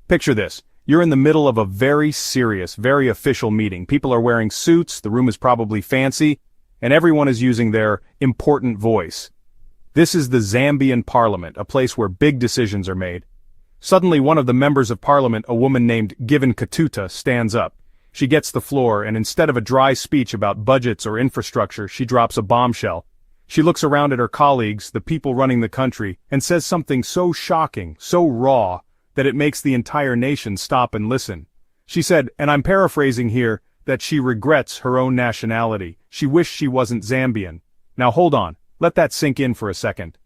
Picture this. You're in the middle of a very serious, very official meeting. People are wearing suits, the room is probably fancy, and everyone is using their important voice. This is the Zambian parliament, a place where big decisions are made. Suddenly one of the members of parliament, a woman named Katuta, stands up. She gets the floor, and instead of a dry speech about budgets or infrastructure, she drops a bombshell. She looks around at her colleagues, the people running the country, and says something so shocking, so raw, that it makes the entire nation stop and listen. She said, and I'm paraphrasing here, that she regrets her own nationality. She wished she wasn't Zambian. Now hold on, let that sink in for a second.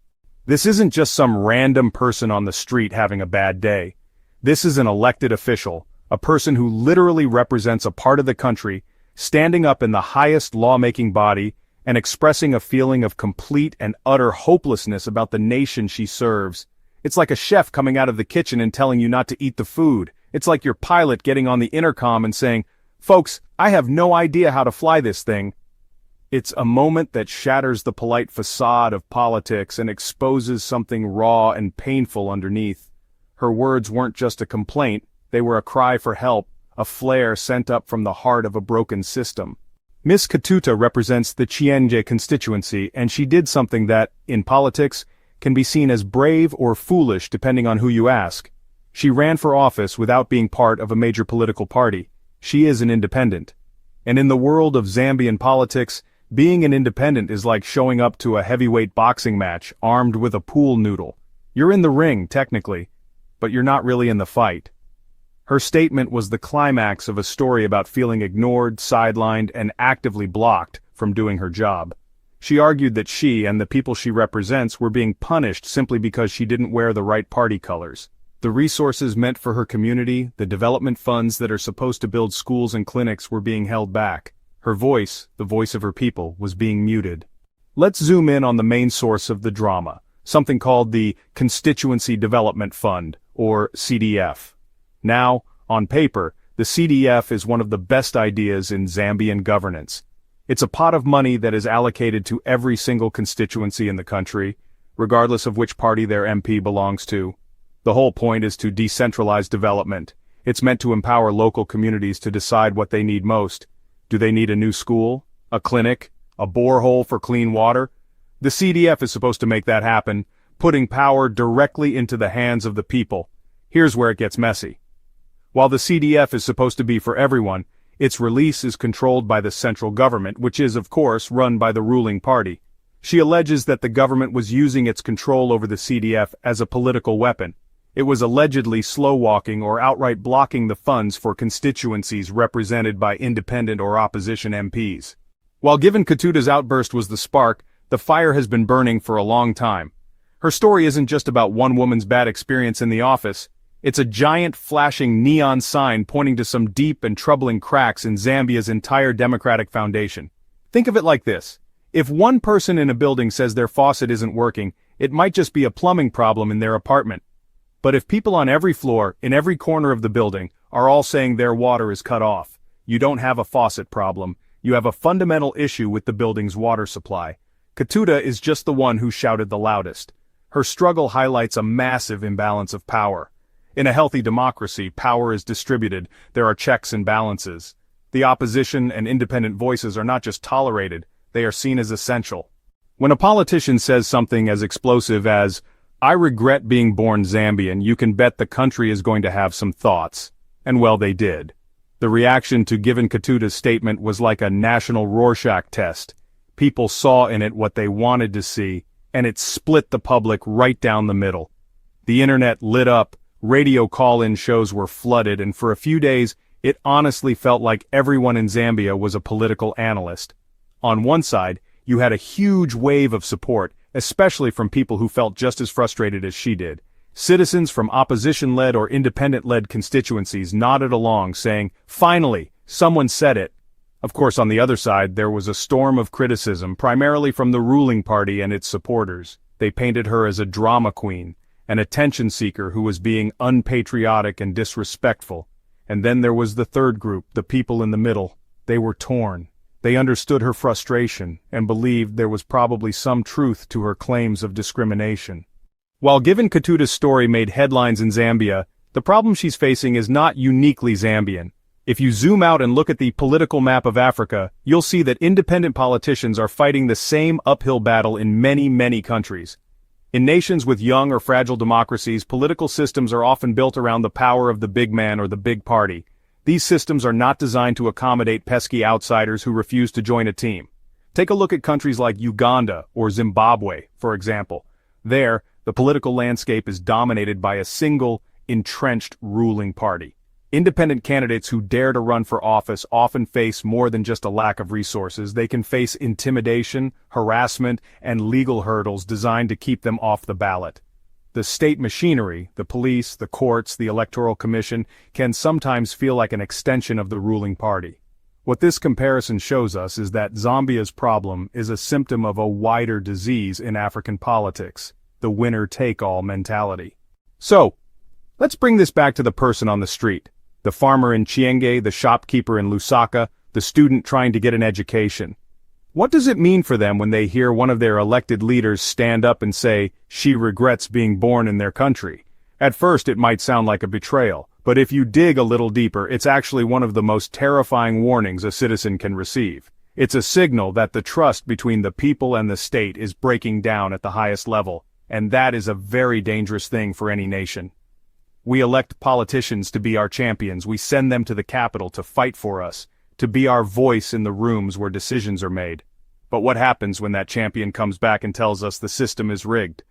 This isn't just some random person on the street having a bad day. This is an elected official, a person who literally represents a part of the country, standing up in the highest lawmaking body and expressing a feeling of complete and utter hopelessness about the nation she serves. It's like a chef coming out of the kitchen and telling you not to eat the food. It's like your pilot getting on the intercom and saying, "Folks, I have no idea how to fly this thing." It's a moment that shatters the polite facade of politics and exposes something raw and painful underneath. Her words weren't just a complaint, they were a cry for help, a flare sent up from the heart of a broken system. Miss Katuta represents the Chienje constituency, and she did something that, in politics, can be seen as brave or foolish depending on who you ask. She ran for office without being part of a major political party. She is an independent. And in the world of Zambian politics, being an independent is like showing up to a heavyweight boxing match armed with a pool noodle. You're in the ring, technically, but you're not really in the fight. Her statement was the climax of a story about feeling ignored, sidelined, and actively blocked from doing her job. She argued that she and the people she represents were being punished simply because she didn't wear the right party colors. The resources meant for her community, the development funds that are supposed to build schools and clinics, were being held back. Her voice, the voice of her people, was being muted. Let's zoom in on the main source of the drama, something called the Constituency Development Fund, or CDF. Now, on paper, the CDF is one of the best ideas in Zambian governance. It's a pot of money that is allocated to every single constituency in the country, regardless of which party their MP belongs to. The whole point is to decentralize development. It's meant to empower local communities to decide what they need most. Do they need a new school, a clinic, a borehole for clean water? The CDF is supposed to make that happen, putting power directly into the hands of the people. Here's where it gets messy. While the CDF is supposed to be for everyone, its release is controlled by the central government, which is, of course, run by the ruling party. She alleges that the government was using its control over the CDF as a political weapon. It was allegedly slow-walking or outright blocking the funds for constituencies represented by independent or opposition MPs. While Katuta's outburst was the spark, the fire has been burning for a long time. Her story isn't just about one woman's bad experience in the office. It's a giant flashing neon sign pointing to some deep and troubling cracks in Zambia's entire democratic foundation. Think of it like this. If one person in a building says their faucet isn't working, it might just be a plumbing problem in their apartment. But if people on every floor, in every corner of the building, are all saying their water is cut off, you don't have a faucet problem, you have a fundamental issue with the building's water supply. Katuta is just the one who shouted the loudest. Her struggle highlights a massive imbalance of power. In a healthy democracy, power is distributed, there are checks and balances. The opposition and independent voices are not just tolerated, they are seen as essential. When a politician says something as explosive as, "I regret being born Zambian," you can bet the country is going to have some thoughts. And well, they did. The reaction to Katuta's statement was like a national Rorschach test. People saw in it what they wanted to see, and it split the public right down the middle. The internet lit up, radio call-in shows were flooded, and for a few days, it honestly felt like everyone in Zambia was a political analyst. On one side, you had a huge wave of support, especially from people who felt just as frustrated as she did. Citizens from opposition-led or independent-led constituencies nodded along, saying, "Finally, someone said it." Of course, on the other side, there was a storm of criticism, primarily from the ruling party and its supporters. They painted her as a drama queen, an attention seeker who was being unpatriotic and disrespectful. And then there was the third group, the people in the middle. They were torn. They understood her frustration and believed there was probably some truth to her claims of discrimination. While Katuta's story made headlines in Zambia, The problem she's facing is not uniquely Zambian. If you zoom out and look at the political map of Africa, you'll see that independent politicians are fighting the same uphill battle in many, many countries. In nations with young or fragile democracies, political systems are often built around the power of the big man or the big party. These systems are not designed to accommodate pesky outsiders who refuse to join a team. Take a look at countries like Uganda or Zimbabwe, for example. There, the political landscape is dominated by a single, entrenched ruling party. Independent candidates who dare to run for office often face more than just a lack of resources. They can face intimidation, harassment, and legal hurdles designed to keep them off the ballot. The state machinery, the police, the courts, the electoral commission, can sometimes feel like an extension of the ruling party. What this comparison shows us is that Zambia's problem is a symptom of a wider disease in African politics, the winner-take-all mentality. So, let's bring this back to the person on the street. The farmer in Chienge, the shopkeeper in Lusaka, the student trying to get an education. What does it mean for them when they hear one of their elected leaders stand up and say, she regrets being born in their country? At first it might sound like a betrayal, but if you dig a little deeper, it's actually one of the most terrifying warnings a citizen can receive. It's a signal that the trust between the people and the state is breaking down at the highest level, and that is a very dangerous thing for any nation. We elect politicians to be our champions. We send them to the capital to fight for us, to be our voice in the rooms where decisions are made. But what happens when that champion comes back and tells us the system is rigged?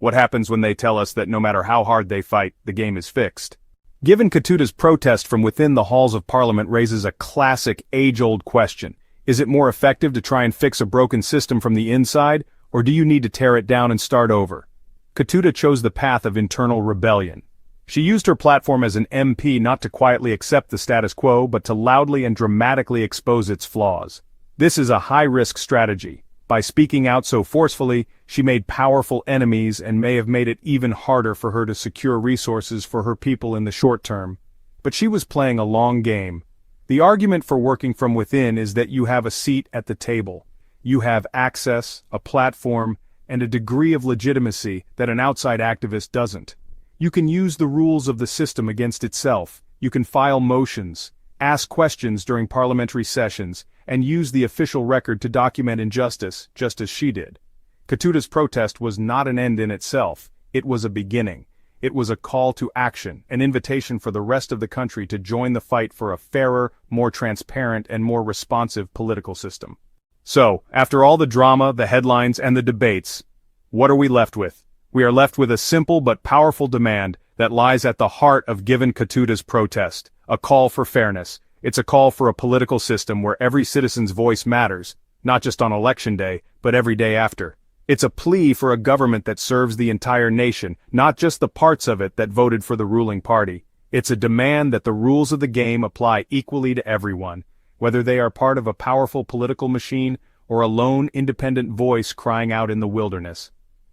What happens when they tell us that no matter how hard they fight, the game is fixed? Given Katuta's protest from within the halls of Parliament raises a classic, age-old question. Is it more effective to try and fix a broken system from the inside, or do you need to tear it down and start over? Katuta chose the path of internal rebellion. She used her platform as an MP not to quietly accept the status quo, but to loudly and dramatically expose its flaws. This is a high-risk strategy. By speaking out so forcefully, she made powerful enemies and may have made it even harder for her to secure resources for her people in the short term. But she was playing a long game. The argument for working from within is that you have a seat at the table. You have access, a platform, and a degree of legitimacy that an outside activist doesn't. You can use the rules of the system against itself. You can file motions, ask questions during parliamentary sessions, and use the official record to document injustice, just as she did. Katuta's protest was not an end in itself. It was a beginning. It was a call to action, an invitation for the rest of the country to join the fight for a fairer, more transparent, and more responsive political system. So, after all the drama, the headlines, and the debates, what are we left with? We are left with a simple but powerful demand that lies at the heart of given Katuta's protest, a call for fairness. It's a call for a political system where every citizen's voice matters, not just on election day, but every day after. It's a plea for a government that serves the entire nation, not just the parts of it that voted for the ruling party. It's a demand that the rules of the game apply equally to everyone, whether they are part of a powerful political machine or a lone independent voice crying out in the wilderness.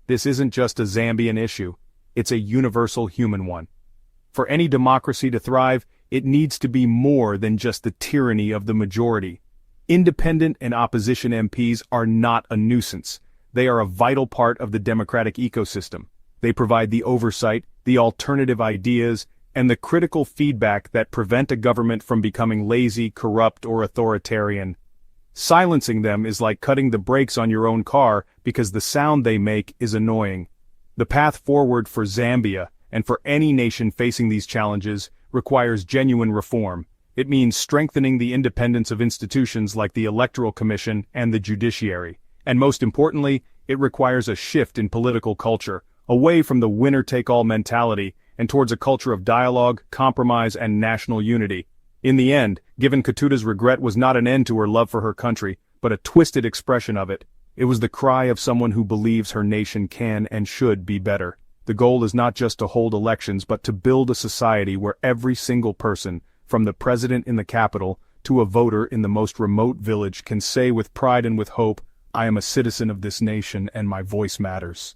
This isn't just a Zambian issue, it's a universal human one. For any democracy to thrive, it needs to be more than just the tyranny of the majority. Independent and opposition MPs are not a nuisance. They are a vital part of the democratic ecosystem. They provide the oversight, the alternative ideas, and the critical feedback that prevent a government from becoming lazy, corrupt, or authoritarian. Silencing them is like cutting the brakes on your own car because the sound they make is annoying. The path forward for Zambia, and for any nation facing these challenges, requires genuine reform. It means strengthening the independence of institutions like the Electoral Commission and the judiciary. And most importantly, it requires a shift in political culture, away from the winner-take-all mentality and towards a culture of dialogue, compromise, and national unity. In the end, given Katuta's regret was not an end to her love for her country, but a twisted expression of it. It was the cry of someone who believes her nation can and should be better. The goal is not just to hold elections, but to build a society where every single person, from the president in the capital to a voter in the most remote village, can say with pride and with hope, I am a citizen of this nation and my voice matters.